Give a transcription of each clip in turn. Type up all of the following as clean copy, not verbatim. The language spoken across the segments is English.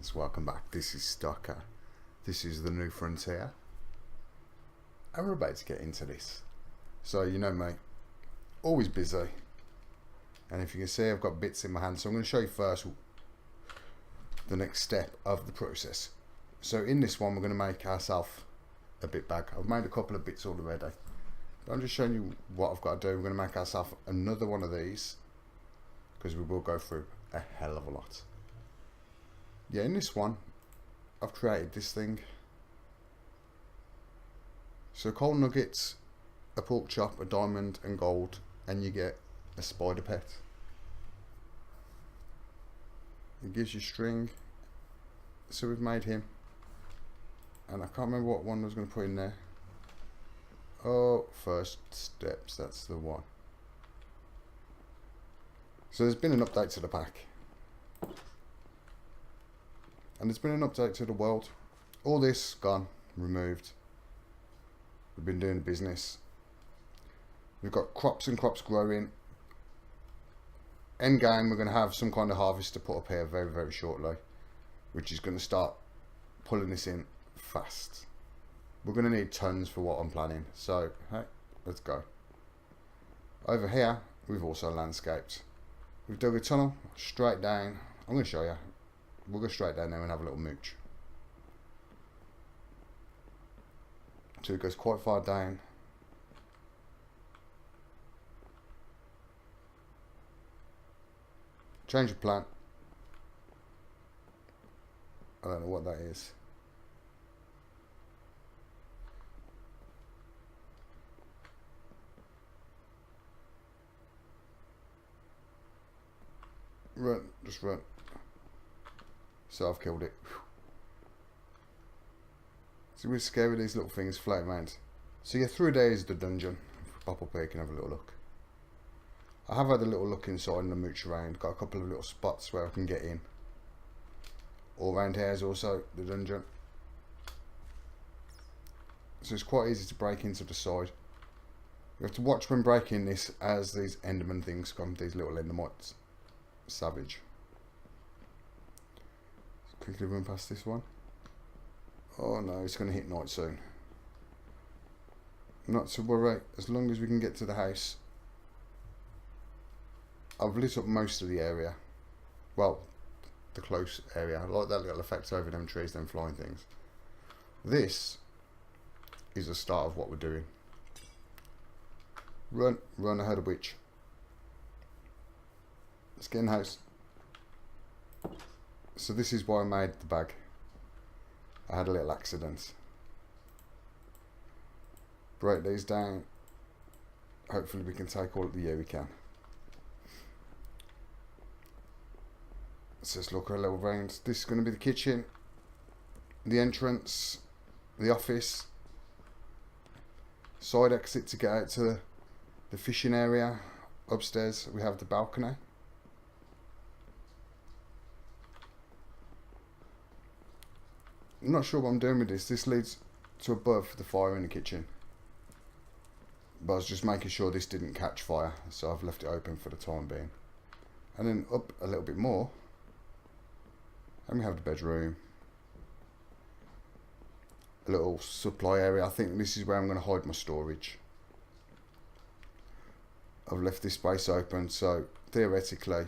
friends, welcome back. This is Stocker. This is the new frontier. And we're about to get into this. So you know me, always busy. And if you can see, I've got bits in my hand. So I'm going to show you first the next step of the process. So in this one, we're going to make ourselves a bit bag. I've made a couple of bits already. But I'm just showing you what I've got to do. We're going to make ourselves another one of these, because we will go through a hell of a lot. Yeah, in this one, I've created this thing. So coal nuggets, a pork chop, a diamond and gold, and you get a spider pet. It gives you string. So we've made him. And I can't remember what one I was going to put in there. Oh, first steps, that's the one. So there's been an update to the pack. And there's been an update to the world. All this gone, removed. We've been doing business. We've got crops and crops growing. End game, we're going to have some kind of harvest to put up here very, very shortly, which is going to start pulling this in fast. We're going to need tons for what I'm planning. So, hey, let's go. Over here, we've also landscaped. We've dug a tunnel straight down. I'm going to show you. We'll go straight down there and have a little mooch. So it goes quite far down. Change of plan. I don't know what that is. Run, just run. So I've killed it. See, we're scared of these little things floating around. So yeah, through there is the dungeon. Pop up here, you can have a little look. I have had a little look inside and a mooch around. Got a couple of little spots where I can get in. All around here is also the dungeon. So it's quite easy to break into the side. You have to watch when breaking this as these enderman things come, these little endermites. Savage. Quickly run past this one. Oh no, it's going to hit night soon. Not to worry, as long as we can get to the house. I've lit up most of the area. Well, the close area. I like that little effect over them trees, them flying things. This is the start of what we're doing. Run, run, I heard a witch. Let's get in the house. So this is why I made the bag. I had a little accident. Break these down. Hopefully we can take all of the year we can. Let's just look at a little round. This is going to be the kitchen, the entrance, the office, side exit to get out to the fishing area. Upstairs we have the balcony. I'm not sure what I'm doing with this. This leads to above the fire in the kitchen. But I was just making sure this didn't catch fire, so I've left it open for the time being. And then up a little bit more, and we have the bedroom. A little supply area. I think this is where I'm going to hide my storage. I've left this space open, so theoretically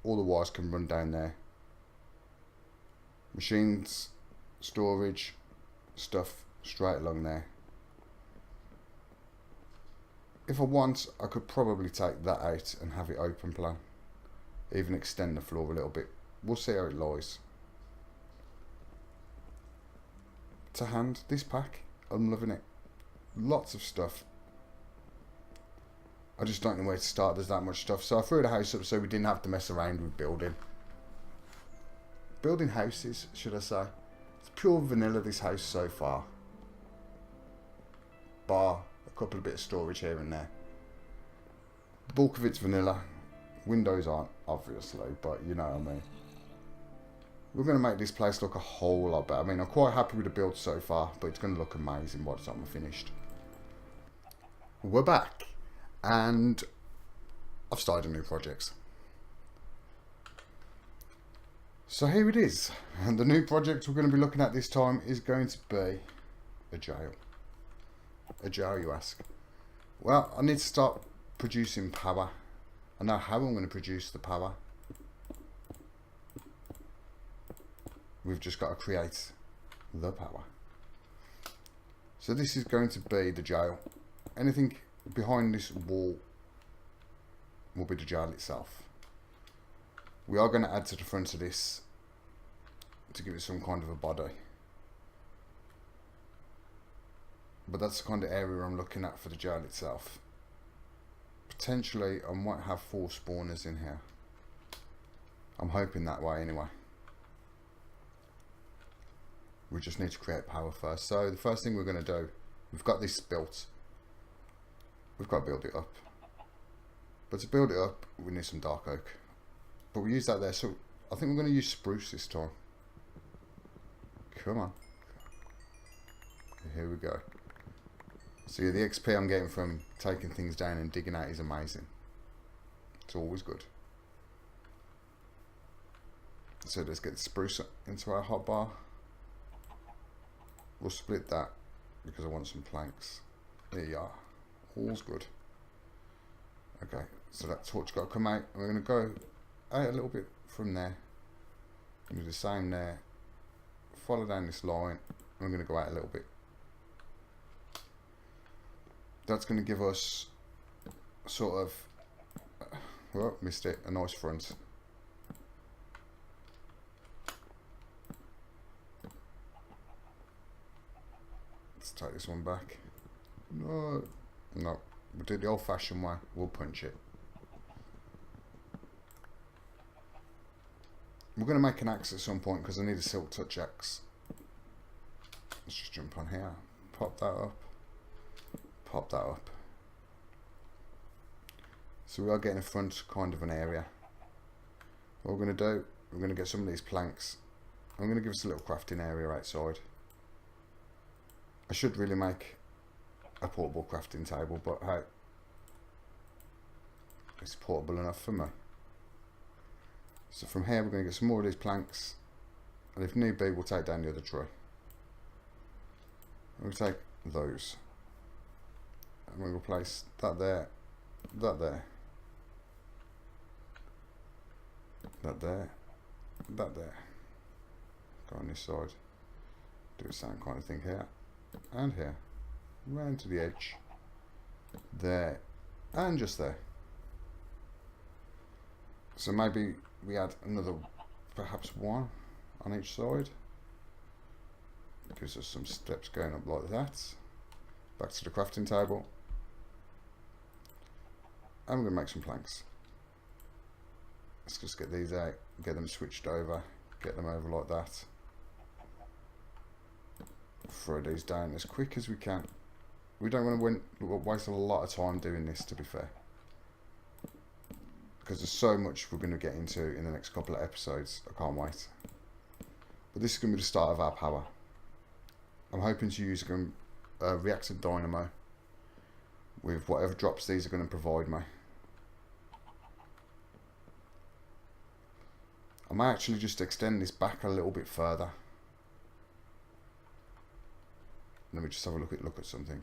all the wires can run down there. Machines, storage, stuff straight along there. If I want, I could probably take that out and have it open plan. Even extend the floor a little bit. We'll see how it lies. To hand, this pack, I'm loving it. Lots of stuff. I just don't know where to start, there's that much stuff. So I threw the house up so we didn't have to mess around with building. Building houses, should I say. It's pure vanilla, this house so far. Bar a couple of bits of storage here and there. The bulk of it's vanilla. Windows aren't, obviously, but you know what I mean. We're going to make this place look a whole lot better. I mean, I'm quite happy with the build so far, but it's going to look amazing by the time we're finished. We're back, and I've started a new project. So here it is. And the new project we're going to be looking at this time is going to be a jail. A jail, you ask? Well, I need to start producing power. I know how I'm going to produce the power. We've just got to create the power. So this is going to be the jail. Anything behind this wall will be the jail itself. We are going to add to the front of this to give it some kind of a body. But that's the kind of area I'm looking at for the jail itself. Potentially I might have 4 spawners in here. I'm hoping that way anyway. We just need to create power first. So the first thing we're going to do, we've got this built. We've got to build it up. But to build it up, we need some dark oak. But we use that there, so I think we're going to use spruce this time. Come on. Here we go. So yeah, the XP I'm getting from taking things down and digging out is amazing. It's always good. So let's get the spruce into our hotbar. We'll split that because I want some planks. There you are. All's good. Okay, so that torch got to come out. We're going to go out a little bit from there. Do the same there. Follow down this line. I'm going to go out a little bit. That's going to give us sort of, well, missed it, a nice front. Let's take this one back. No, we'll do it the old-fashioned way. We'll punch it. We're going to make an axe at some point because I need a silk touch axe. Let's just jump on here. Pop that up. Pop that up. So we are getting a front kind of an area. What we're going to do, we're going to get some of these planks. I'm going to give us a little crafting area outside. I should really make a portable crafting table, but hey, it's portable enough for me. So from here we're going to get some more of these planks, and if need be we'll take down the other tree. We'll take those, and we'll replace that there, that there, that there, that there. Go on this side, do the same kind of thing here, and here, round to the edge, there, and just there. So maybe we add another, perhaps one on each side. Gives us some steps going up like that. Back to the crafting table. And we're going to make some planks. Let's just get these out, get them switched over, get them over like that. Throw these down as quick as we can. We don't want to waste a lot of time doing this, to be fair. Because there's so much we're going to get into in the next couple of episodes. I can't wait. But this is going to be the start of our power. I'm hoping to use a reactor dynamo with whatever drops these are going to provide me. I might actually just extend this back a little bit further. Let me just have a look at something.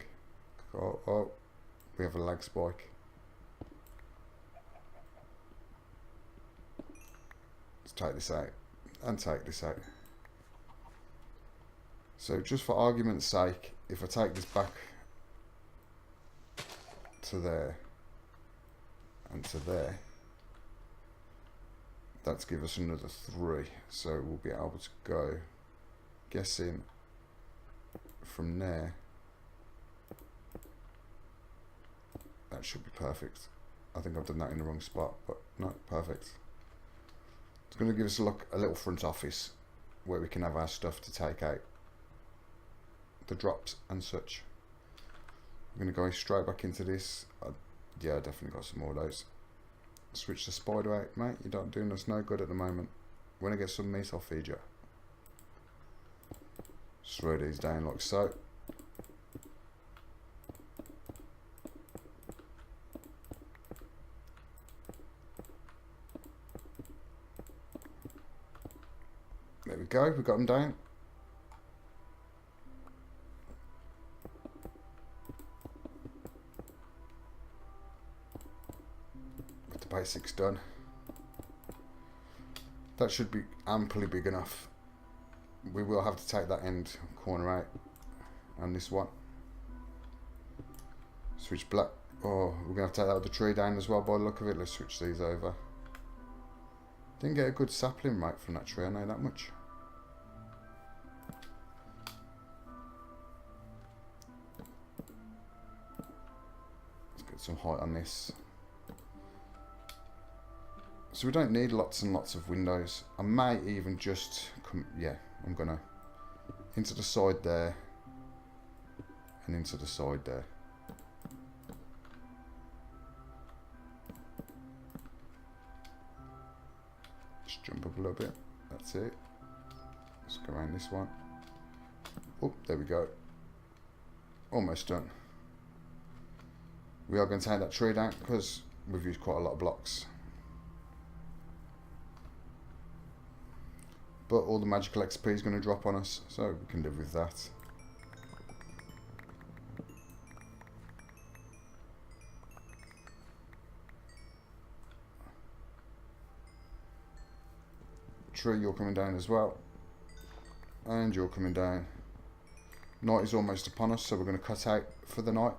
Oh, we have a lag spike. Let's take this out and take this out. So just for argument's sake, if I take this back to there and to there, that's give us another 3. So we'll be able to go, guessing from there. That should be perfect. I think I've done that in the wrong spot, but no, perfect. It's going to give us a little front office where we can have our stuff to take out the drops and such. I'm going to go straight back into this. Yeah, I definitely got some more of those. Switch the spider out, mate. You're not doing us no good at the moment. When I get some meat, I'll feed you. Just throw these down like so. we go, we got them down. With the basics done. That should be amply big enough. We will have to take that end corner out and this one. Switch black. Oh, we're going to have to take that with the tree down as well by the look of it. Let's switch these over. Didn't get a good sapling right from that tree, I know that much. Let's get some height on this. So we don't need lots and lots of windows. I may even just come, yeah, I'm gonna into the side there and into the side there. Just jump up a little bit. That's it. Let's go around this one. Oh, there we go. Almost done. We are going to take that tree down because we've used quite a lot of blocks. But all the magical XP is going to drop on us, so we can live with that. Tree, you're coming down as well. And you're coming down. Night is almost upon us, so we're going to cut out for the night.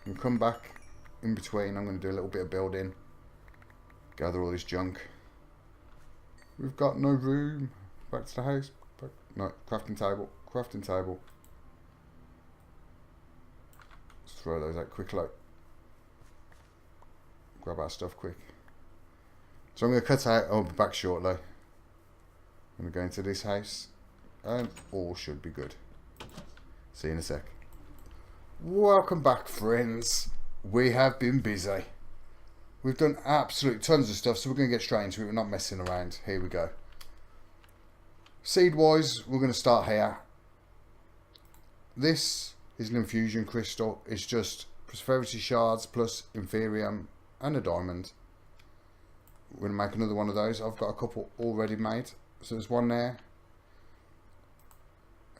And come back in between. I'm going to do a little bit of building. Gather all this junk. We've got no room. Back to the house. Back. No, crafting table. Crafting table. Let's throw those out quickly. Grab our stuff quick. So I'm going to cut out. I'll be back shortly. I'm going to go into this house. And all should be good. See you in a sec. Welcome back, friends. We have been busy. We've done absolute tons of stuff, so we're going to get straight into it. We're not messing around. Here we go. Seed-wise, we're going to start here. This is an infusion crystal. It's just prosperity shards plus inferium and a diamond. We're going to make another one of those. I've got a couple already made. So there's one there.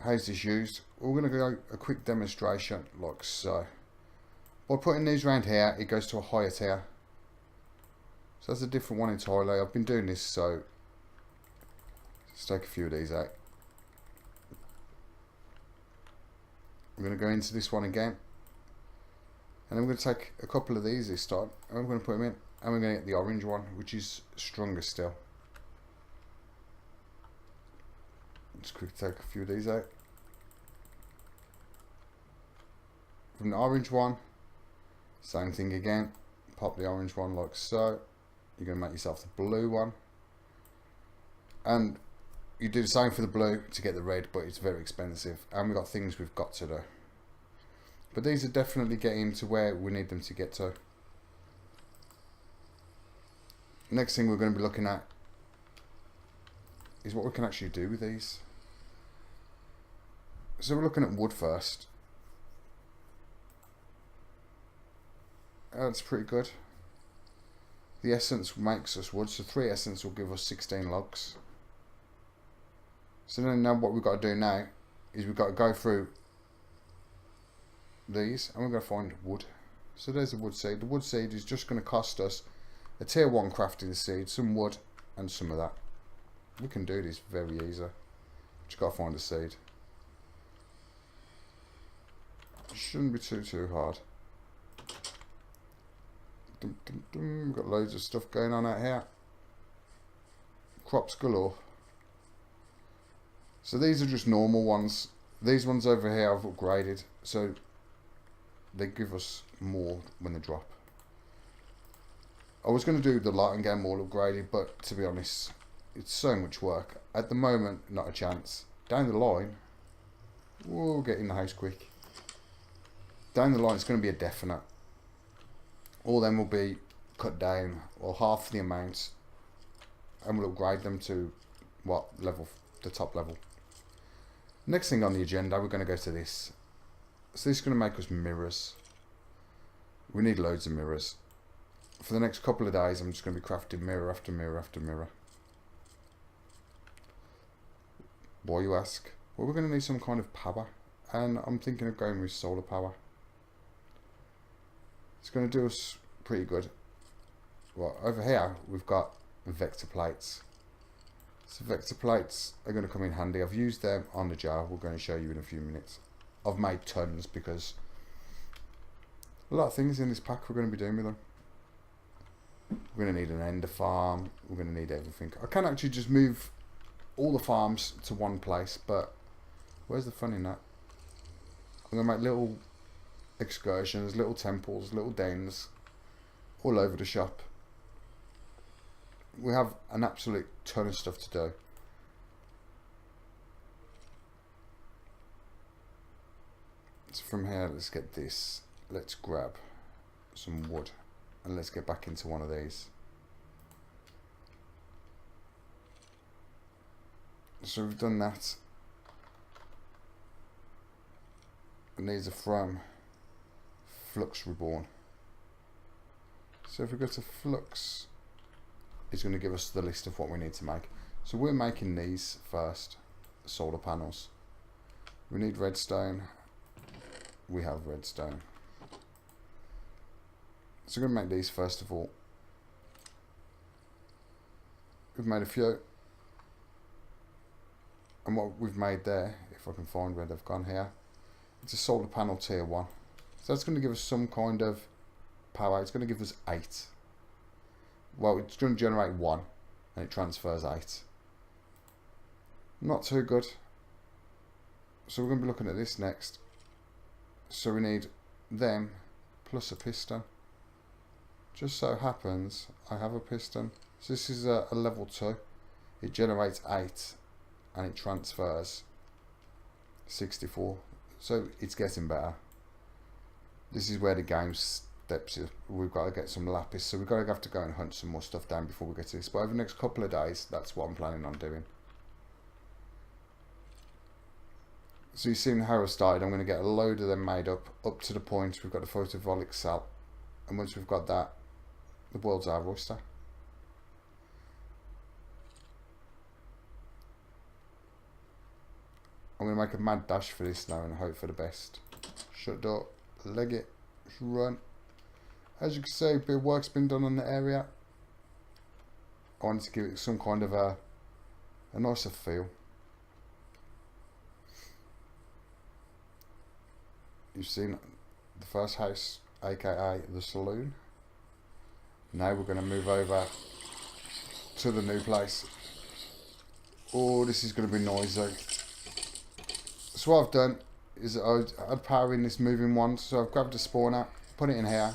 How's this used? We're going to go a quick demonstration like so. By putting these around here, it goes to a higher tier. So that's a different one entirely. I've been doing this, so let's take a few of these out. I'm going to go into this one again. And I'm going to take a couple of these this time. And I'm going to put them in. And we're going to get the orange one, which is stronger still. Just quickly take a few of these out. From the orange one, same thing again. Pop the orange one like so. You're going to make yourself the blue one. And you do the same for the blue to get the red, but it's very expensive. And we've got things we've got to do. But these are definitely getting to where we need them to get to. Next thing we're going to be looking at is what we can actually do with these. So we're looking at wood first. That's pretty good. The essence makes us wood, so 3 essence will give us 16 logs. So then now what we've got to do now is we've got to go through these and we're going to find wood. So there's the wood seed. The wood seed is just going to cost us a tier 1 crafting seed, some wood and some of that. We can do this very easy. Just got to find a seed. Shouldn't be too hard. We've got loads of stuff going on out here. Crops galore. So these are just normal ones. These ones over here I've upgraded, so they give us more when they drop. I was going to do the light and game all upgraded, but to be honest, it's so much work. At the moment, not a chance. Down the line, we'll get in the house quick. Down the line, it's going to be a definite. All them will be cut down, or half the amount, and we'll upgrade them to what level? The top level. Next thing on the agenda, we're going to go to this. So this is going to make us mirrors. We need loads of mirrors. For the next couple of days, I'm just going to be crafting mirror after mirror after mirror. Why, you ask? Well, we're going to need some kind of power, and I'm thinking of going with solar power. It's going to do us pretty good. Well, over here we've got vector plates. So vector plates are going to come in handy. I've used them on the jar. We're going to show you in a few minutes. I've made tons because a lot of things in this pack we're going to be doing with them. We're going to need an ender farm. We're going to need everything. I can actually just move all the farms to one place, but where's the fun in that? I'm going to make little excursions, little temples, little dens all over the shop. We have an absolute ton of stuff to do. So from here, let's get this. Let's grab some wood and let's get back into one of these. So we've done that. It needs a from Flux Reborn. So if we go to Flux, it's going to give us the list of what we need to make. So we're making these first, solar panels. We need redstone. We have redstone. So we're going to make these first of all. We've made a few. And what we've made there, if I can find where they've gone here, it's a solar panel tier 1. So that's going to give us some kind of power. It's going to give us 8. Well, it's going to generate 1 and it transfers 8. Not too good. So we're going to be looking at this next. So we need them plus a piston. Just so happens I have a piston. So this is a level 2. It generates 8 and it transfers 64. So it's getting better. This is where the game steps in. We've got to get some lapis, so we've got to have to go and hunt some more stuff down before we get to this. But over the next couple of days, that's what I'm planning on doing. So you've seen how I started. I'm going to get a load of them made up to the point we've got the photovoltaic cell, and once we've got that, the world's our oyster. I'm going to make a mad dash for this now and hope for the best. Shut door, leg it, run. As you can see, a bit of work's been done on the area. I wanted to give it some kind of a nicer feel. You've seen the first house, aka the saloon. Now we're going to move over to the new place. Oh, this is going to be noisy. So what I've done is I'd power in this moving one. So I've grabbed a spawner, put it in here.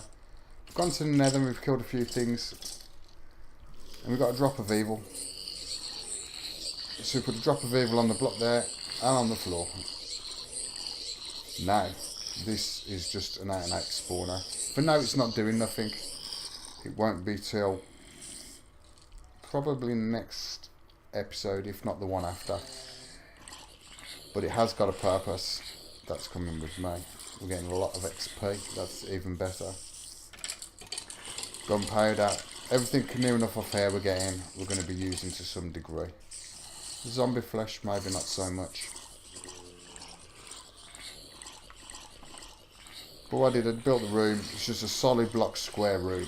I've gone to the nether and we've killed a few things. And we've got a drop of evil. So we put a drop of evil on the block there and on the floor. Now, this is just an out and out spawner. For now it's not doing nothing. It won't be till probably next episode, if not the one after. But it has got a purpose. That's coming with me. We're getting a lot of XP. That's even better. Gunpowder. Everything near enough off here we're getting, we're going to be using to some degree. Zombie flesh, maybe not so much. But what I did, I built the room. It's just a solid block square room.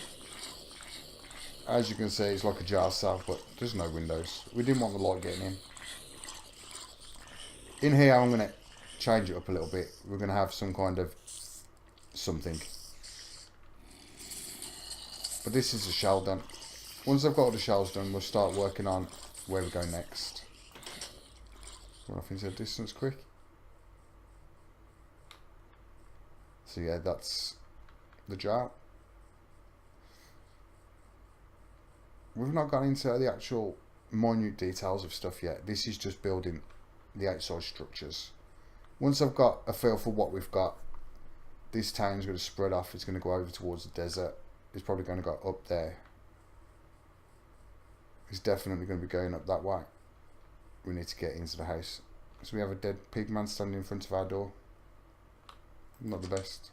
As you can see, it's like a jar cell, but there's no windows. We didn't want the light getting in. In here, I'm going to change it up a little bit. We're going to have some kind of something. But this is a shell done. Once I've got all the shells done, we'll start working on where we go next. Run off into the distance quick. So yeah, that's the jar. We've not gone into the actual minute details of stuff yet. This is just building the outside structures. Once I've got a feel for what we've got, this town's going to spread off. It's going to go over towards the desert. It's probably going to go up there. It's definitely going to be going up that way. We need to get into the house. So we have a dead pig man standing in front of our door. Not the best.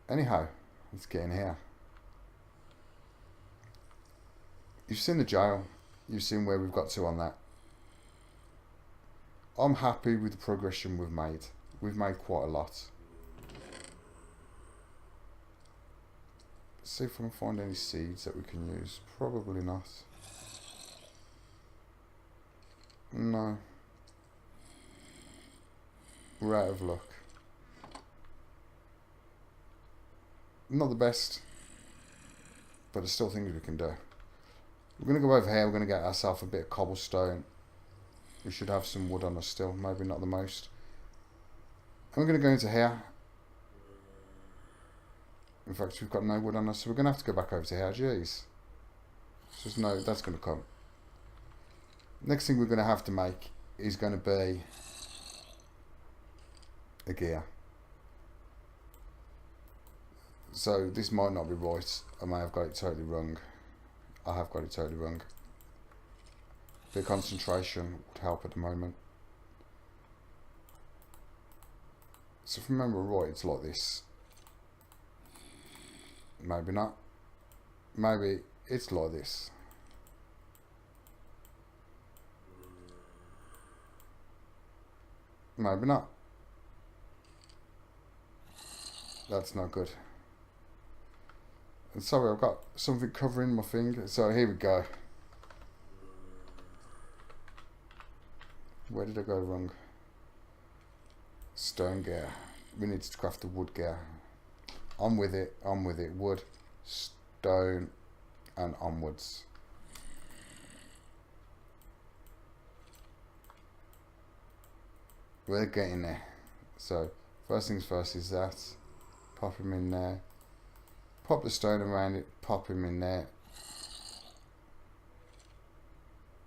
Anyhow, let's get in here. You've seen the jail. You've seen where we've got to on that. I'm happy with the progression we've made. We've made quite a lot. Let's see if I can find any seeds that we can use. Probably not. No. We're out of luck. Not the best, but there's still things we can do. We're going to go over here. We're going to get ourselves a bit of cobblestone. We should have some wood on us still. Maybe not the most. And we're going to go into here. In fact, we've got no wood on us, so we're going to have to go back over to here. Jeez. There's no, that's going to come. Next thing we're going to have to make is going to be a gear. So this might not be right. I may have got it totally wrong. I have got it totally wrong. A bit of concentration would help at the moment. So if I remember right, it's like this. Maybe not. Maybe it's like this. Maybe not. That's not good. And sorry, I've got something covering my finger. So here we go. Where did I go wrong? Stone gear. We need to craft the wood gear. I'm with it. I'm with it. Wood, stone, and onwards. We're getting there. So first things first is that. Pop him in there. Pop the stone around it. Pop him in there.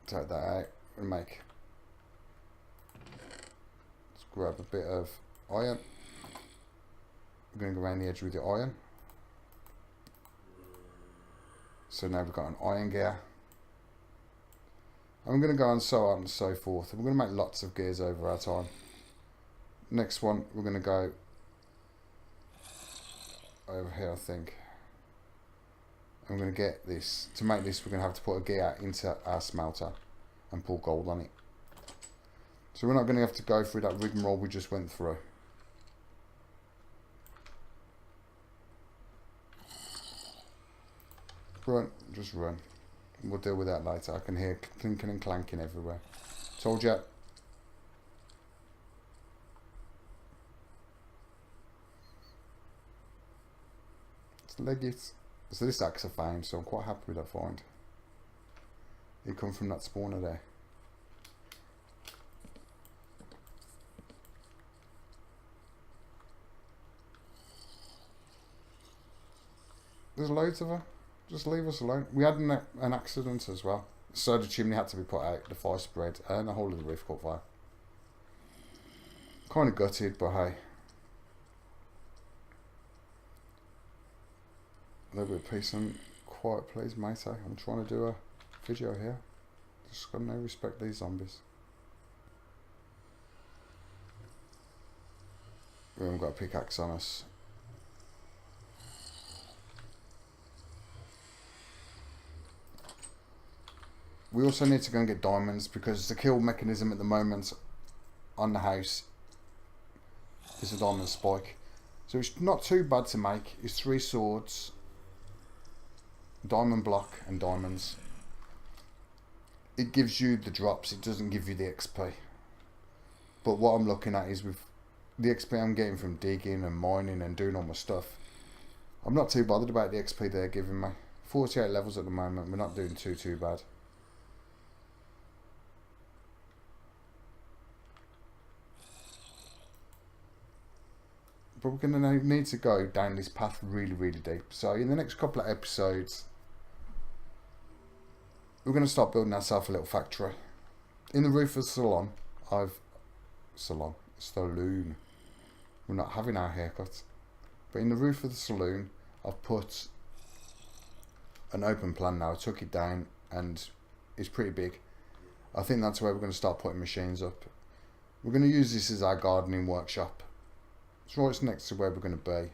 Take that out and make. Let's grab a bit of iron. We're going to go around the edge with the iron. So now we've got an iron gear. And we're going to go on so on and so forth. And we're going to make lots of gears over our time. Next one, we're going to go over here, I think. I'm going to get this. To make this, we're going to have to put a gear into our smelter and pull gold on it. So we're not going to have to go through that rigmarole we just went through. Run, just run. We'll deal with that later. I can hear clinking and clanking everywhere. Told ya. Let's leg it. So this axe I found, so I'm quite happy with that find. It come from that spawner there. There's loads of her. Just leave us alone. We had an accident as well. So the chimney had to be put out, the fire spread, and the whole of the roof caught fire. Kind of gutted, but hey. A little bit of peace and quiet please, mate. I'm trying to do a video here. Just got no respect these zombies. We haven't got a pickaxe on us. We also need to go and get diamonds because the kill mechanism at the moment on the house is a diamond spike. So it's not too bad to make. It's 3 swords, diamond block and diamonds. It gives you the drops, it doesn't give you the XP. But what I'm looking at is with the XP I'm getting from digging and mining and doing all my stuff, I'm not too bothered about the XP they're giving me. 48 levels at the moment, we're not doing too bad. But we're going to need to go down this path really deep. So in the next couple of episodes, we're going to start building ourselves a little factory. In the roof of the salon, saloon. We're not having our haircut. But in the roof of the saloon, I've put an open plan now. I took it down and it's pretty big. I think that's where we're going to start putting machines up. We're going to use this as our gardening workshop. It's right next to where we're going to be.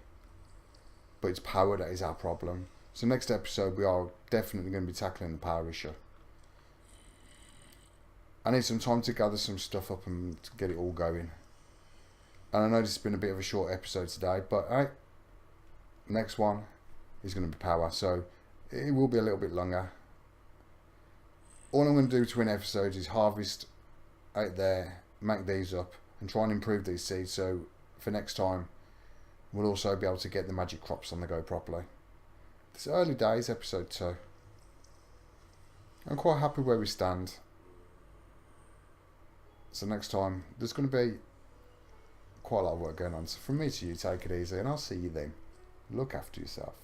But it's power that is our problem. So next episode we are definitely going to be tackling the power issue. I need some time to gather some stuff up and to get it all going. And I know this has been a bit of a short episode today, but hey, next one is going to be power, so it will be a little bit longer. All I'm going to do between episodes is harvest out there, make these up, and try and improve these seeds, so for next time we'll also be able to get the magic crops on the go properly. It's early days, episode 2. I'm quite happy where we stand. So next time, there's going to be quite a lot of work going on. So from me to you, take it easy, and I'll see you then. Look after yourself.